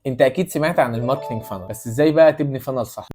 انت اكيد سمعت عن الماركتنج فانل، بس ازاي بقى تبني فانل صح؟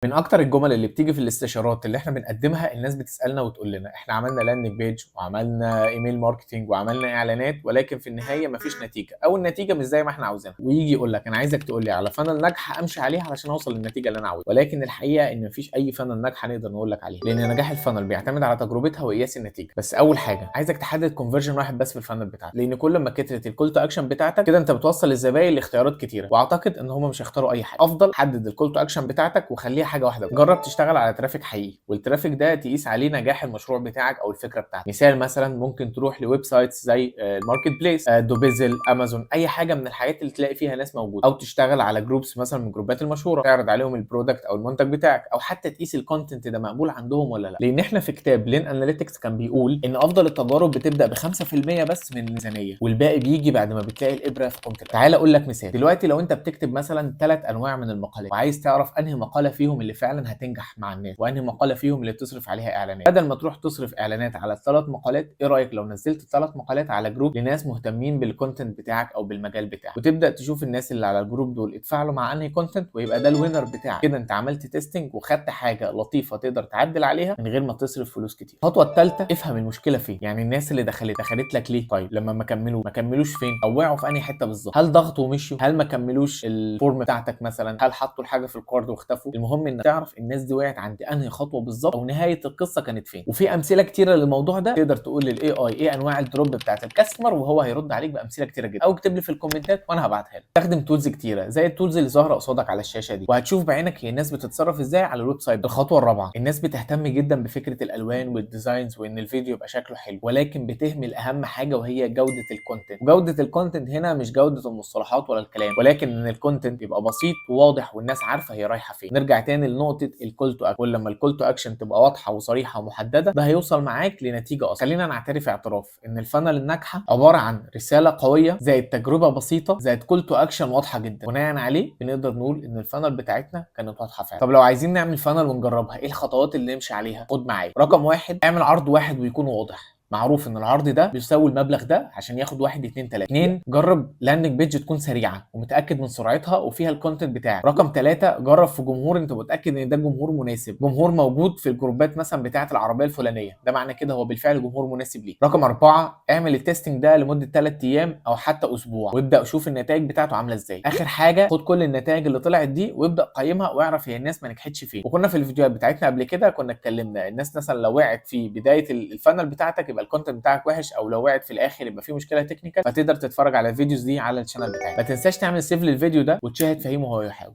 من اكتر الجمل اللي بتيجي في الاستشارات اللي احنا بنقدمها، الناس بتسالنا وتقول لنا احنا عملنا لاندنج بيج وعملنا ايميل ماركتنج وعملنا اعلانات، ولكن في النهايه مفيش نتيجه، او النتيجه مش زي ما احنا عاوزينها. ويجي يقول لك انا عايزك تقول لي على فانل ناجحه امشي عليها علشان اوصل للنتيجه اللي انا عاوزها، ولكن الحقيقه ان مفيش اي فانل ناجحه نقدر نقول لك عليها، لان نجاح الفانل بيعتمد على تجربتها وقياس النتيجه. بس اول حاجه عايزك تحدد كونفرجن واحد بس في الفانل بتاعك، لان كل ما كترت الكول تو اكشن بتاعتك كده انت بتوصل للزباين لاختيارات كتيره، واعتقد ان هم مش هيختاروا اي حاجه. افضل حدد الكول تو اكشن بتاعتك وخليها حاجه واحده. جرب تشتغل على ترافيك حقيقي، والترافيك ده تقيس عليه نجاح المشروع بتاعك او الفكره بتاعتك. مثال مثلا ممكن تروح لويب سايتس زي الماركت بليس، دوبيزل، امازون، اي حاجه من الحاجات اللي تلاقي فيها ناس موجوده، او تشتغل على جروبس مثلا من الجروبات المشهوره تعرض عليهم البرودكت او المنتج بتاعك، او حتى تقيس الكونتنت ده مقبول عندهم ولا لا. لان احنا في كتاب لين اناليتكس كان بيقول ان افضل التجارب بتبدا ب 5% بس من الميزانيه، والباقي بيجي بعد ما بتلاقي الابره في كونكريت. تعال اقول لك مثال. دلوقتي لو انت بتكتب مثلا 3 انواع من المقالات، وعايز تعرف انهي مقاله فيهم اللي فعلا هتنجح مع الناس، وانهي مقاله فيهم اللي تصرف عليها اعلانات، بدل ما تروح تصرف اعلانات على ال3 مقالات، ايه رايك لو نزلت ال3 مقالات على جروب لناس مهتمين بالكونتنت بتاعك او بالمجال بتاعك، وتبدا تشوف الناس اللي على الجروب دول اتفاعلوا مع انهي كونتنت، ويبقى ده الوينر بتاعك. كده انت عملت تيستنج وخدت حاجه لطيفه تقدر تعدل عليها من غير ما تصرف فلوس كتير. الخطوه الثالثه، افهم المشكله فين. يعني الناس اللي دخلت لك ليه؟ طيب لما ما كملوش فين؟ او وقعوا في انهي حته بالظبط؟ هل ضغطوا ومشيوا؟ هل ما كملوش الفورم بتاعتك مثلا؟ هل حطوا الحاجه في الكارد واختفوا؟ المهم انك تعرف الناس دي وقعت عند انهي خطوه بالظبط، او نهايه القصه كانت فين. وفي امثله كتيره للموضوع ده، تقدر تقول للاي اي ايه انواع الدروب بتاعت الكاستمر وهو هيرد عليك بامثله كتيره جدا، او اكتب لي في الكومنتات وانا هبعتها لك. استخدم تولز كتيره زي التولز اللي ظاهره قصادك على الشاشه دي، وهتشوف بعينك هي الناس بتتصرف ازاي على الويب سايت. الخطوه الرابعه، الناس بتهتم جدا بفكره الالوان والديزاينز وان الفيديو يبقى شكله حلو، ولكن بتهمل اهم حاجه وهي جوده الكونتنت. وجوده الكونتنت هنا مش جوده المصطلحات ولا الكلام، ولكن ان الكونتنت يبقى بسيط وواضح والناس عارفه هي رايحه فين. نرجع تاني لنقطه الكول تو اكشن، ولما الكول تو اكشن تبقى واضحه وصريحه ومحدده، ده هيوصل معاك لنتيجه اصلا. خلينا نعترف اعتراف ان الفانل الناجحه عباره عن رساله قويه زائد تجربه بسيطه زائد كول تو اكشن واضحه جدا. بناء عليه بنقدر نقول ان الفانل بتاعتنا كانت واضحه فعلا. طب لو عايزين نعمل فانل ونجربها، ايه الخطوات اللي نمشي عليها؟ خد معايا. رقم واحد، اعمل عرض واحد ويكون واضح. معروف ان العرض ده بيساوي المبلغ ده عشان ياخد 1 2 3. 2، جرب لاندنج بيج تكون سريعه ومتاكد من سرعتها وفيها الكونتنت بتاعك. رقم 3، جرب في جمهور انت متاكد ان ده جمهور مناسب، جمهور موجود في الجروبات مثلا بتاعه العربيه الفلانيه، ده معنى كده هو بالفعل جمهور مناسب ليه. رقم 4، اعمل التستنج ده لمده 3 ايام او حتى اسبوع، وابدا شوف النتائج بتاعته عامله ازاي. اخر حاجه، خد كل النتائج اللي طلعت دي وابدا قيمها واعرف هي الناس ما نجحتش فين. وكنا في الفيديوهات بتاعتنا قبل كده كنا اتكلمنا الناس مثلا لو وقعت في بدايه الفانل بتاعتك يبقى الكونتنت بتاعك وحش، او لو وقعت في الاخر يبقى في مشكله تكنيكال، فتقدر تتفرج على الفيديوز دي على الشانل بتاعي. ما تنساش تعمل سيف للفيديو ده وتشاهد فهيم وهو يحاول.